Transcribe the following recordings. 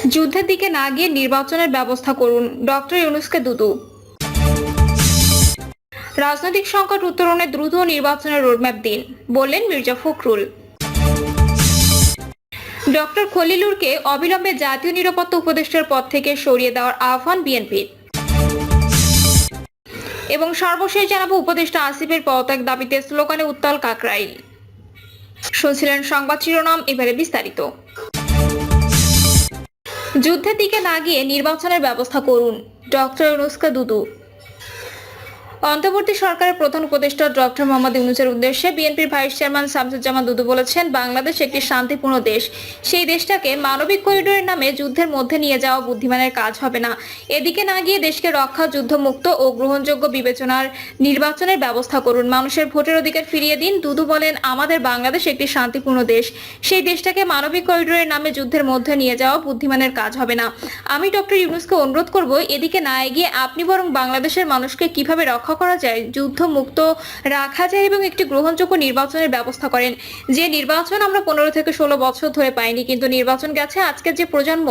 যুদ্ধের দিকে না গিয়ে নির্বাচনের ব্যবস্থা করুন, ডক্টর ইউনূসকে দুদু। রাজনৈতিক সংকট উত্তরণে দ্রুত নির্বাচনের রোডম্যাপ দিন, বললেন মির্জা ফখরুল। ডক্টর খলিলুরকে অবিলম্বে জাতীয় নিরাপত্তা উপদেষ্টার পদ থেকে সরিয়ে দেওয়ার আহ্বান বিএনপির। এবং সর্বশেষ জানাবো উপদেষ্টা আসিফের পদত্যাগ দাবিতে স্লোগানে উত্তাল কাকরাইল। শুনছিলেন সংবাদ শিরোনাম, এবারে বিস্তারিত। যুদ্ধের দিকে না গিয়ে নির্বাচনের ব্যবস্থা করুন, ডক্টর ইউনূসকে দুদু। অন্তর্বর্তী সরকারের প্রধান উপদেষ্টা ডক্টর মোহাম্মদ ইউনূসের উদ্দেশ্যে বিএনপির ভাইস চেয়ারম্যান শামসুজ্জামান দুদু বলেছেন, বাংলাদেশ একটি শান্তিপূর্ণ দেশ। সেই দেশটাকে মানবিক করিডোরের নামে যুদ্ধের মধ্যে নিয়ে যাওয়া বুদ্ধিমানের কাজ হবে না। এদিকে না গিয়ে দেশকে রক্ষা, যুদ্ধমুক্ত ও গ্রহণযোগ্য বিবেচনার নির্বাচনের ব্যবস্থা করুন, মানুষের ভোটের অধিকার ফিরিয়ে দিন। দুদু বলেন, আমাদের বাংলাদেশ একটি শান্তিপূর্ণ দেশ। সেই দেশটাকে মানবিক করিডোরের নামে যুদ্ধের মধ্যে নিয়ে যাওয়া বুদ্ধিমানের কাজ হবে না। আমি ডক্টর ইউনূসকে অনুরোধ করব, এদিকে না এগিয়ে আপনি বরং বাংলাদেশের মানুষকে কিভাবে রক্ষা করা যায়, যুদ্ধ মুক্ত রাখা যায় এবং একটি গ্রহণযোগ্য নির্বাচনের ব্যবস্থা করেন। যে নির্বাচন আমরা 15 থেকে 16 বছর ধরে পাইনি, কিন্তু নির্বাচন গেছে। আজকের যে প্রজন্ম,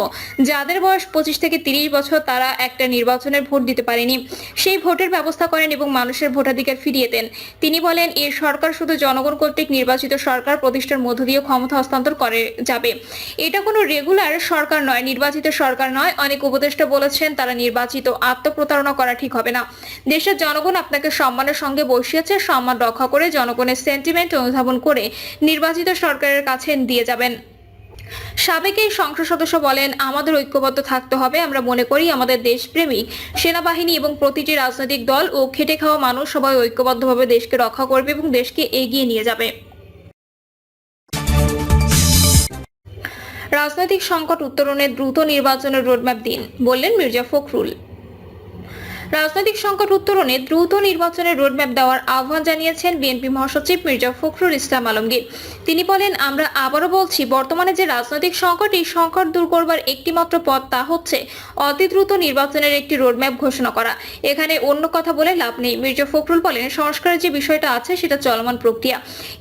যাদের বয়স 25 থেকে 30 বছর, তারা একটা নির্বাচনের ভোট দিতে পারেনি। সেই ভোটের ব্যবস্থা করেন এবং মানুষের ভোটাধিকার ফিরিয়ে দেন। তিনি বলেন, এই সরকার শুধু জনগণ কর্তৃক নির্বাচিত সরকার প্রতিষ্ঠার মধ্য দিয়ে ক্ষমতা হস্তান্তর করে যাবে। এটা কোনো রেগুলার সরকার নয়, নির্বাচিত সরকার নয়। অনেক উপদেষ্টা বলেছেন তারা নির্বাচিত। আত্মপ্রতারণা করা ঠিক হবে না। দেশের জনগণ আপনাকে সম্মানের সঙ্গে বসিয়েছে, সম্মান রক্ষা করে জনগণের সেন্টিমেন্ট অনুধাবন করে নির্বাচিত সরকারের কাছে দিয়ে যাবেন। সাবেক এই সংসদ সদস্য বলেন, আমাদের ঐক্যবদ্ধ থাকতে হবে। আমরা মনে করি আমাদের দেশপ্রেমিক সেনাবাহিনী এবং প্রতিটি রাজনৈতিক দল ও খেটে খাওয়া মানুষ সবাই ঐক্যবদ্ধভাবে দেশকে রক্ষা করবে এবং দেশকে এগিয়ে নিয়ে যাবে। রাজনৈতিক সংকট উত্তরণে দ্রুত নির্বাচনের রোডম্যাপ দিন, বললেন মির্জা ফখরুল। রাজনৈতিক সংকট উত্তরণে দ্রুত নির্বাচনের রোডম্যাপ দেওয়ার আহ্বান জানিয়েছেন বিএনপি মহাসচিব মির্জা ফখরুল ইসলাম আলমগীর। তিনি বলেন, আমরা আবারও বলছি, বর্তমানে যে রাজনৈতিক সংকট, এই সংকট দূর করবার একটিমাত্র পথ, তা হচ্ছে অতি দ্রুত নির্বাচনের একটি রোডম্যাপ ঘোষণা করা। এখানে অন্য কথা বলে লাভ নেই। মির্জা ফখরুল বলেন, সংস্কারের যে বিষয়টা আছে সেটা চলমান প্রক্রিয়া।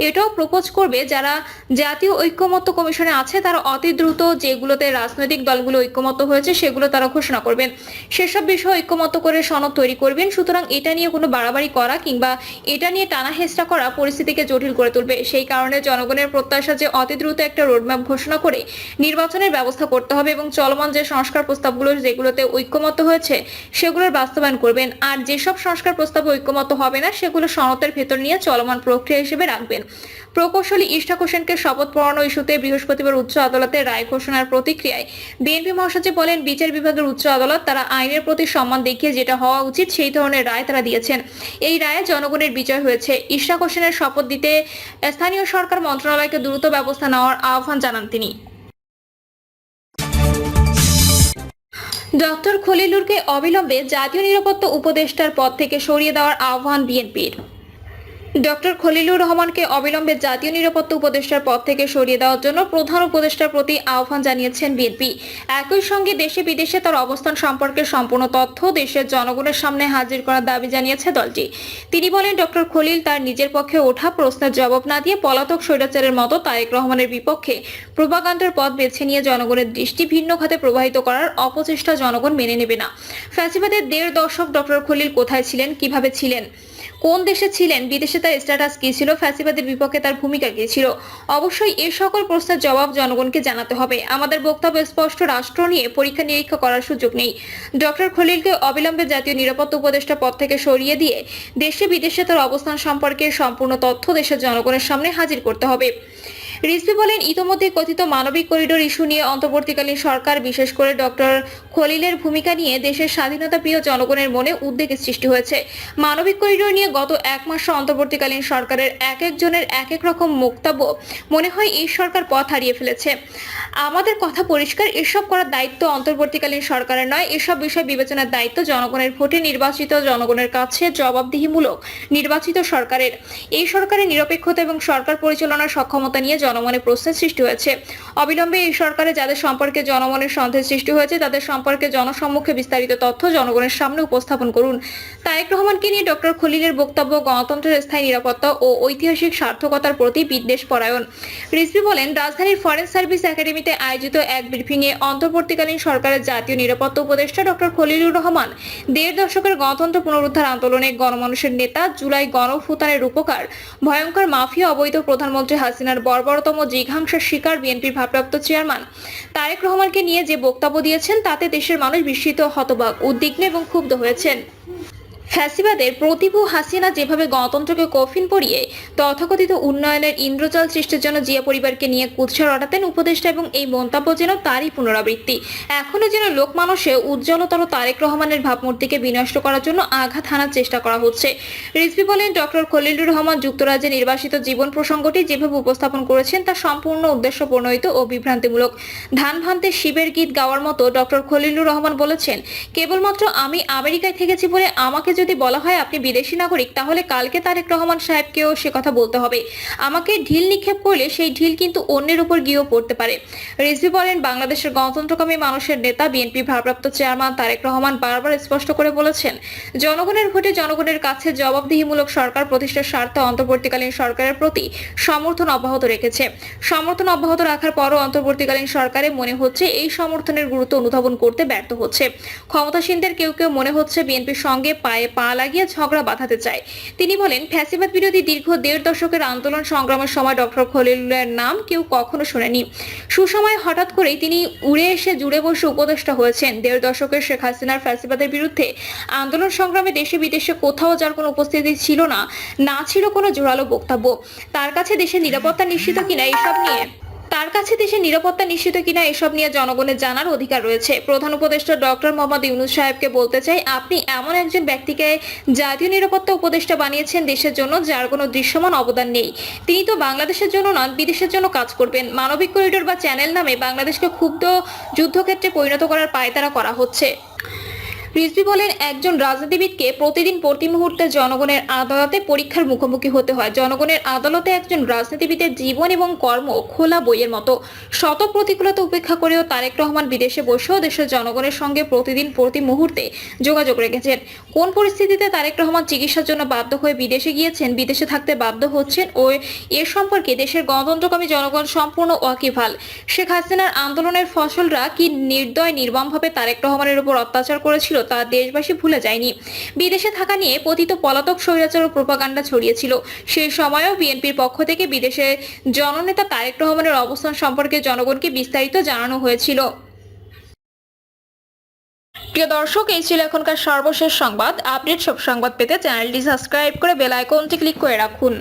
এটাও প্রপোজ করবে যারা জাতীয় ঐক্যমত্য কমিশনে আছে, তারা অতি দ্রুত যেগুলোতে রাজনৈতিক দলগুলো ঐক্যমত্য হয়েছে সেগুলো তারা ঘোষণা করবেন। সেসব বিষয় ঐক্যমত্য করে সনদ তৈরি করবেন। সুতরাং এটা নিয়ে কোনো বাড়াবাড়ি করা কিংবা এটা নিয়ে টানা হেঁচড়া করা পরিস্থিতিকে জটিল করে তুলবে। সেই কারণে জনগণের প্রত্যাশা যে অতি দ্রুত একটা রোডম্যাপ ঘোষণা করে নির্বাচনের ব্যবস্থা করতে হবে এবং চলমান যে সংস্কার প্রস্তাবগুলো যেগুলোতে ঐক্যমত্য হয়েছে সেগুলোর বাস্তবায়ন করবেন। আর যেসব সংস্কার প্রস্তাবে ঐক্যমত্য হবে না সেগুলো সনদের ভেতর নিয়ে চলমান প্রক্রিয়া হিসেবে রাখবেন। প্রকৌশলী ইশরাক হোসেনকে শপথ পড়ানো ইস্যুতে বৃহস্পতিবার উচ্চ আদালতের রায় ঘোষণার প্রতিক্রিয়ায় বিএনপি মহাসচিব বলেন, বিচার বিভাগের উচ্চ আদালত তারা আইনের প্রতি সম্মান দেখিয়ে যেটা হওয়া উচিত সেই ধরনের রায় তারা দিয়েছেন। এই রায়ে জনগণের বিজয় হয়েছে। ইশরাক হোসেনের শপথ দিতে স্থানীয় সরকার মন্ত্রণালয়কে দ্রুত ব্যবস্থা নেওয়ার আহ্বান জানান তিনি। ডক্টর খলিলুরকে অবিলম্বে জাতীয় নিরাপত্তা উপদেষ্টার পদ থেকে সরিয়ে দেওয়ার আহ্বান বিএনপির। ডক্টর খলিলুর রহমানকে অবিলম্বে জাতীয় নিরাপত্তা উপদেষ্টার পদ থেকে সরিয়ে দেওয়ার জন্য প্রধান উপদেষ্টার প্রতি আহ্বান জানিয়েছেন বিএনপি। একই সঙ্গে দেশে বিদেশে তার অবস্থান সম্পর্কে সম্পূর্ণ তথ্য দেশের জনগণের সামনে হাজির করার দাবি জানিয়েছে দলটি। তিনি বলেন, ডক্টর খলিল তার নিজের পক্ষে ওঠা প্রশ্নের জবাব না দিয়ে পলাতক স্বৈরাচারের মতো তারেক রহমানের বিপক্ষে প্রোপাগান্ডার পথ বেছে নিয়ে জনগণের দৃষ্টি ভিন্ন খাতে প্রবাহিত করার অপচেষ্টা জনগণ মেনে নেবে না। ফ্যাসিবাদের 1.5 দশক ডক্টর খলিল কোথায় ছিলেন, কিভাবে ছিলেন, কোন দেশে ছিলেন, বিদেশে তার স্ট্যাটাস কি ছিল, ফ্যাসিবাদের বিপক্ষে তার ভূমিকা কি ছিল? অবশ্যই এই সকল প্রশ্নের জবাব জনগণকে জানাতে হবে। আমাদের বক্তব্য স্পষ্ট, রাষ্ট্র নিয়ে পরীক্ষা নিরীক্ষা করার সুযোগ নেই। ডক্টর খলিলকে অবিলম্বে জাতীয় নিরাপত্তা উপদেষ্টা পদ থেকে সরিয়ে দিয়ে দেশে বিদেশে তার অবস্থান সম্পর্কে সম্পূর্ণ তথ্য দেশের জনগণের সামনে হাজির করতে হবে। রিজভী বলেন, ইতোমধ্যে কথিত মানবিক করিডোর ইস্যু নিয়ে অন্তর্বর্তীকালীন সরকার, বিশেষ করে ডক্টর খলিলের ভূমিকা নিয়ে দেশের স্বাধীনতা প্রিয় জনগণের মনে উদ্বেগের সৃষ্টি হয়েছে। মানবিক করিডোর নিয়ে গত 1 মাস অন্তর্বর্তীকালীন সরকারের এক একজনের এক এক রকম বক্তব্য। মনে হয় এই সরকার পথ হারিয়ে ফেলেছে। আমাদের কথা পরিষ্কার, এসব করার দায়িত্ব অন্তর্বর্তীকালীন সরকারের নয়। এসব বিষয় বিবেচনার দায়িত্ব জনগণের ভোটে নির্বাচিত জনগণের কাছে জবাবদিহিমূলক নির্বাচিত সরকারের। এই সরকারের নিরপেক্ষতা এবং সরকার পরিচালনার সক্ষমতা নিয়ে জনমনে প্রশ্নের সৃষ্টি হয়েছে। অবিলম্বে এই সরকারে যাদের সম্পর্কে জনমনের সন্দেহ সৃষ্টি হয়েছে তাদের সম্পর্কে জনসম্মুখে বিস্তারিত তথ্য জনগণের সামনে উপস্থাপন করুন। তারেক রহমানকে নিয়ে ডক্টর খলিলের বক্তব্য গণতন্ত্রের স্থায়ী নিরাপত্তা ও ঐতিহাসিক সার্থকতার প্রতি বিদ্বেষ পরায়ণ। রিজভী বলেন, রাজধানীর ফরেন সার্ভিস একাডেমিতে আয়োজিত এক ব্রিফিংয়ে অন্তর্বর্তীকালীন সরকারের জাতীয় নিরাপত্তা উপদেষ্টা ডক্টর খলিলুর রহমান ১.৫ দশকের গণতন্ত্র পুনরুদ্ধার আন্দোলনে গণমানুষের নেতা, জুলাই গণঅভ্যুত্থানের রূপকার, ভয়ঙ্কর মাফিয়া অবৈধ প্রধানমন্ত্রী হাসিনার বর্বরতম জিঘাংসার শিকার বিএনপির ভারপ্রাপ্ত চেয়ারম্যান তারেক রহমানকে নিয়ে যে বক্তব্য দিয়েছেন তাতে দেশের মানুষ বিস্মিত, হতবাক, উদ্বিগ্ন এবং ক্ষুব্ধ হয়েছেন। ফ্যাসিবাদের প্রতিভু হাসিনা যেভাবে গণতন্ত্রকে কফিন পরিয়ে তথাকথিত উন্নয়নের ইন্দ্রজাল সৃষ্টির জন্য জিয়া পরিবারকে নিয়ে কুৎসা রটাতেন উপদেষ্টা, এবং এই মন্তব্য যেন তারই পুনরাবৃত্তি। এখনো যেন লোকমানসে উজ্জ্বলতর তারেক রহমানের ভাবমূর্তিকে বিনষ্ট করার জন্য আঘাত হানার চেষ্টা করা হচ্ছে। রিজভী বলেন, ডক্টর খলিলুর রহমান যুক্তরাজ্যে নির্বাসিত জীবন প্রসঙ্গটি যেভাবে উপস্থাপন করেছেন তা সম্পূর্ণ উদ্দেশ্য প্রণোদিত ও বিভ্রান্তিমূলক। ধান ভান্তে শিবের গীত গাওয়ার মতো ডক্টর খলিলুর রহমান বলেছেন, কেবলমাত্র আমি আমেরিকায় থেকেছি বলে আমাকে যদি বলা হয় আপনি বিদেশি নাগরিক, তাহলে কালকে তারেক রহমান সাহেবকেও সে কথা বলতে হবে। আমাকে ঢিল নিক্ষেপ করলে সেই ঢিল কিন্তু অন্যের উপর গিয়েও পড়তে পারে। রিজভী বলেন, বাংলাদেশের গণতন্ত্রকামী মানুষের নেতা, বিএনপি ভারপ্রাপ্ত চেয়ারম্যান তারেক রহমান বারবার স্পষ্ট করে বলেছেন, জনগণের ভোটে জনগণের কাছে জবাবদিহিমূলক সরকার প্রতিষ্ঠার স্বার্থে অন্তর্বর্তীকালীন সরকারের প্রতি সমর্থন অব্যাহত রেখেছে। সমর্থন অব্যাহত রাখার পরও অন্তর্বর্তীকালীন সরকারে মনে হচ্ছে এই সমর্থনের গুরুত্ব অনুধাবন করতে ব্যর্থ হচ্ছে। ক্ষমতাসীনদের কেউ কেউ মনে হচ্ছে বিএনপির সঙ্গে পায়ে পা লাগিয়ে ঝগড়া বাঁধাতে চায়। তিনি বলেন, ফ্যাসিবাদ বিরোধী দীর্ঘ ১.৫ দশকের আন্দোলন সংগ্রামের সময় ডক্টর খলিলুরের নাম কেউ কখনো শোনেনি। সুসময়ে হঠাৎ করেই তিনি উড়ে এসে জুড়ে বসে উপদেষ্টা হয়েছেন। ১.৫ দশকের শেখ হাসিনার ফ্যাসিবাদের বিরুদ্ধে আন্দোলন সংগ্রামে দেশে বিদেশে কোথাও যার কোনো উপস্থিতি ছিল না, না ছিল কোনো জোরালো বক্তব্য। তার কাছে দেশের নিরাপত্তা নিশ্চিত কিনা এসব নিয়ে জনগণের জানার অধিকার রয়েছে। প্রধান উপদেষ্টা ডক্টর মোহাম্মদ ইউনূস সাহেবকে বলতে চাই, আপনি এমন একজন ব্যক্তিকে জাতীয় নিরাপত্তা উপদেষ্টা বানিয়েছেন দেশের জন্য যার কোনো দৃশ্যমান অবদান নেই। তিনি তো বাংলাদেশের জন্য নন, বিদেশের জন্য কাজ করবেন। মানবিক করিডোর বা চ্যানেল নামে বাংলাদেশকে ক্ষুব্ধ যুদ্ধক্ষেত্রে পরিণত করার পায়তারা করা হচ্ছে। রিজভী বলেন, একজন রাজনীতিবিদকে প্রতিদিন প্রতি মুহূর্তে জনগণের আদালতে পরীক্ষার মুখোমুখি হতে হয়। জনগণের আদালতে একজন রাজনীতিবিদের জীবন এবং কর্ম খোলা বইয়ের মতো। শত প্রতিকূলতা উপেক্ষা করেও তারেক রহমান বিদেশে বসেও দেশের জনগণের সঙ্গে প্রতিদিন প্রতি মুহূর্তে যোগাযোগ রেখেছেন। কোন পরিস্থিতিতে তারেক রহমান চিকিৎসার জন্য বাধ্য হয়ে বিদেশে গিয়েছেন, বিদেশে থাকতে বাধ্য হচ্ছেন ও এর সম্পর্কে দেশের গণতন্ত্রকামী জনগণ সম্পূর্ণ ওয়াকিবহাল। শেখ হাসিনার আন্দোলনের ফসলরা কি নির্দয় নির্মমভাবে তারেক রহমানের উপর অত্যাচার করেছিল তা দেশবাসী ভুলে যায়নি। বিদেশে থাকা নিয়ে পতিত পলাতক স্বৈরাচার ও প্রোপাগান্ডা ছড়িয়েছিল। সেই সময়ও বিএনপির পক্ষ থেকে বিদেশে জননেতা তারেক রহমানের অবস্থান সম্পর্কে জনগণকে বিস্তারিত জানানো হয়েছিল। প্রিয় দর্শক, এই ছিল এখনকার সর্বশেষ সংবাদ। আপডেট সব সংবাদ পেতে চ্যানেলটি সাবস্ক্রাইব করে বেল আইকনটি ক্লিক করে রাখুন।